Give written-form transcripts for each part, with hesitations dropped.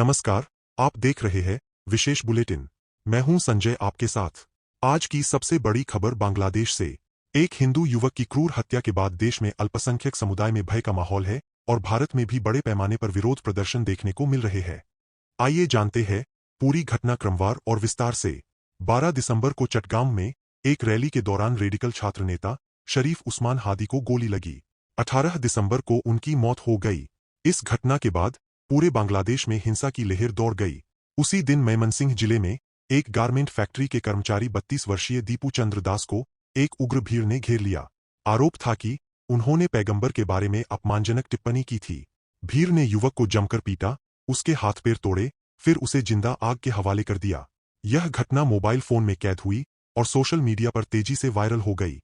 नमस्कार, आप देख रहे हैं विशेष बुलेटिन। मैं हूं संजय आपके साथ। आज की सबसे बड़ी खबर बांग्लादेश से। एक हिंदू युवक की क्रूर हत्या के बाद देश में अल्पसंख्यक समुदाय में भय का माहौल है और भारत में भी बड़े पैमाने पर विरोध प्रदर्शन देखने को मिल रहे हैं। आइए जानते हैं पूरी घटना क्रमवार और विस्तार से। 12 दिसंबर को चटगांव में एक रैली के दौरान रेडिकल छात्र नेता शरीफ उस्मान हादी को गोली लगी। 18 दिसंबर को उनकी मौत हो गई। इस घटना के बाद पूरे बांग्लादेश में हिंसा की लहर दौड़ गई। उसी दिन मेमनसिंह जिले में एक गारमेंट फैक्ट्री के कर्मचारी 32 वर्षीय दीपू चंद्र दास को एक उग्र भीड़ ने घेर लिया। आरोप था कि उन्होंने पैगंबर के बारे में अपमानजनक टिप्पणी की थी। भीड़ ने युवक को जमकर पीटा, उसके हाथ पैर तोड़े, फिर उसे जिंदा आग के हवाले कर दिया। यह घटना मोबाइल फोन में कैद हुई और सोशल मीडिया पर तेजी से वायरल हो गई।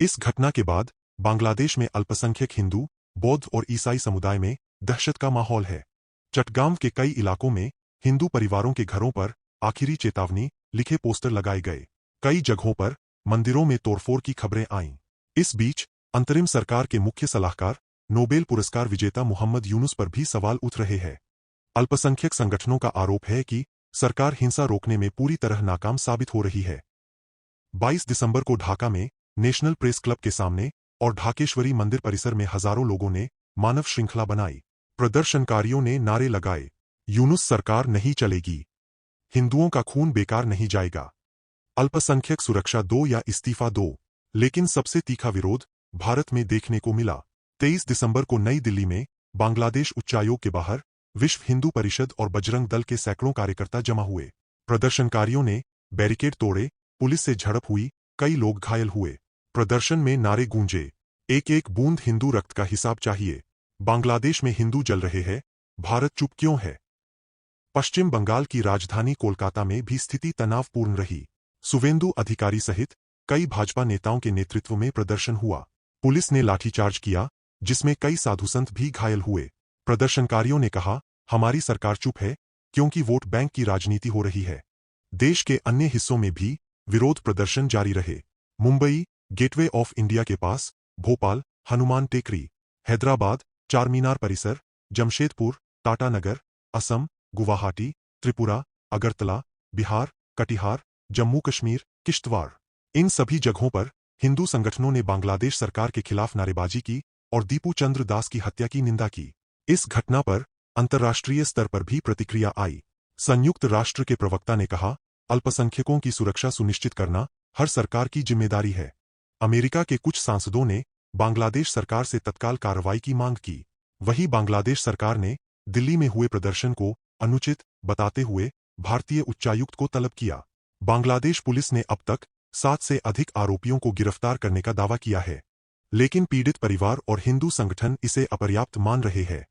इस घटना के बाद बांग्लादेश में अल्पसंख्यक हिंदू, बौद्ध और ईसाई समुदाय में दहशत का माहौल है। चटगांव के कई इलाकों में हिंदू परिवारों के घरों पर आखिरी चेतावनी लिखे पोस्टर लगाए गए। कई जगहों पर मंदिरों में तोड़फोड़ की खबरें आईं। इस बीच अंतरिम सरकार के मुख्य सलाहकार, नोबेल पुरस्कार विजेता मोहम्मद यूनुस पर भी सवाल उठ रहे हैं। अल्पसंख्यक संगठनों का आरोप है कि सरकार हिंसा रोकने में पूरी तरह नाकाम साबित हो रही है। 22 दिसंबर को ढाका में नेशनल प्रेस क्लब के सामने और ढाकेश्वरी मंदिर परिसर में हजारों लोगों ने मानव श्रृंखला बनाई। प्रदर्शनकारियों ने नारे लगाए, यूनुस सरकार नहीं चलेगी, हिंदुओं का खून बेकार नहीं जाएगा, अल्पसंख्यक सुरक्षा दो या इस्तीफा दो। लेकिन सबसे तीखा विरोध भारत में देखने को मिला। 23 दिसंबर को नई दिल्ली में बांग्लादेश उच्चायोग के बाहर विश्व हिंदू परिषद और बजरंग दल के सैकड़ों कार्यकर्ता जमा हुए। प्रदर्शनकारियों ने बैरिकेड तोड़े, पुलिस से झड़प हुई, कई लोग घायल हुए। प्रदर्शन में नारे गूंजे, एक एक बूंद हिंदू रक्त का हिसाब चाहिए, बांग्लादेश में हिंदू जल रहे हैं, भारत चुप क्यों है। पश्चिम बंगाल की राजधानी कोलकाता में भी स्थिति तनावपूर्ण रही। सुवेंदु अधिकारी सहित कई भाजपा नेताओं के नेतृत्व में प्रदर्शन हुआ। पुलिस ने लाठीचार्ज किया, जिसमें कई साधु संत भी घायल हुए। प्रदर्शनकारियों ने कहा, हमारी सरकार चुप है क्योंकि वोट बैंक की राजनीति हो रही है। देश के अन्य हिस्सों में भी विरोध प्रदर्शन जारी रहे। मुंबई, गेटवे ऑफ इंडिया के पास, भोपाल, हनुमान टेकरी, हैदराबाद, चारमीनार परिसर, जमशेदपुर, टाटानगर, असम, गुवाहाटी, त्रिपुरा, अगरतला, बिहार, कटिहार, जम्मू कश्मीर, किश्तवाड़, इन सभी जगहों पर हिंदू संगठनों ने बांग्लादेश सरकार के खिलाफ नारेबाजी की और दीपू चंद्र दास की हत्या की निंदा की। इस घटना पर अंतर्राष्ट्रीय स्तर पर भी प्रतिक्रिया आई। संयुक्त राष्ट्र के प्रवक्ता ने कहा, अल्पसंख्यकों की सुरक्षा सुनिश्चित करना हर सरकार की जिम्मेदारी है। अमेरिका के कुछ सांसदों ने बांग्लादेश सरकार से तत्काल कार्रवाई की मांग की। वहीं बांग्लादेश सरकार ने दिल्ली में हुए प्रदर्शन को अनुचित बताते हुए भारतीय उच्चायुक्त को तलब किया। बांग्लादेश पुलिस ने अब तक 7 से अधिक आरोपियों को गिरफ्तार करने का दावा किया है, लेकिन पीड़ित परिवार और हिंदू संगठन इसे अपर्याप्त मान रहे हैं।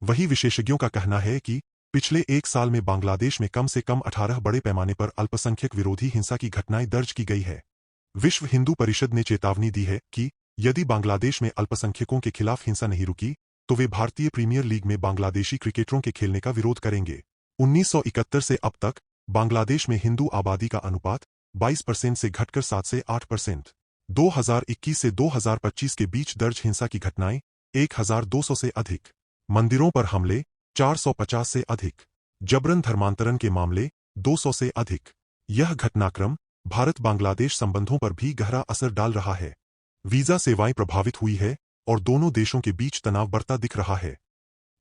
वहीं विशेषज्ञों का कहना है कि पिछले एक साल में बांग्लादेश में कम से कम 18 बड़े पैमाने पर अल्पसंख्यक विरोधी हिंसा की घटनाएं दर्ज की गई है। विश्व हिंदू परिषद ने चेतावनी दी है कि यदि बांग्लादेश में अल्पसंख्यकों के खिलाफ हिंसा नहीं रुकी तो वे भारतीय प्रीमियर लीग में बांग्लादेशी क्रिकेटरों के खेलने का विरोध करेंगे। 1971 से अब तक बांग्लादेश में हिंदू आबादी का अनुपात 22% से घटकर 7 से 8%। 2021 से 2025 के बीच दर्ज हिंसा की घटनाएं 1200 से अधिक, मंदिरों पर हमले 450 से अधिक, जबरन धर्मांतरण के मामले 200 से अधिक। यह घटनाक्रम भारत बांग्लादेश संबंधों पर भी गहरा असर डाल रहा है। वीजा सेवाएं प्रभावित हुई है और दोनों देशों के बीच तनाव बढ़ता दिख रहा है।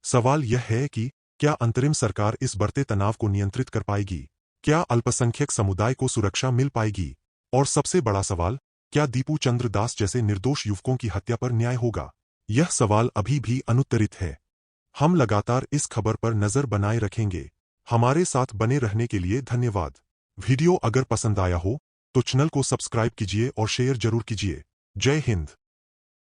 सवाल यह है कि क्या अंतरिम सरकार इस बढ़ते तनाव को नियंत्रित कर पाएगी? क्या अल्पसंख्यक समुदाय को सुरक्षा मिल पाएगी? और सबसे बड़ा सवाल, क्या दीपू चंद्र दास जैसे निर्दोष युवकों की हत्या पर न्याय होगा? यह सवाल अभी भी अनुत्तरित है। हम लगातार इस खबर पर नजर बनाए रखेंगे। हमारे साथ बने रहने के लिए धन्यवाद। वीडियो अगर पसंद आया हो तो चैनल को सब्सक्राइब कीजिए और शेयर जरूर कीजिए। जय हिंद।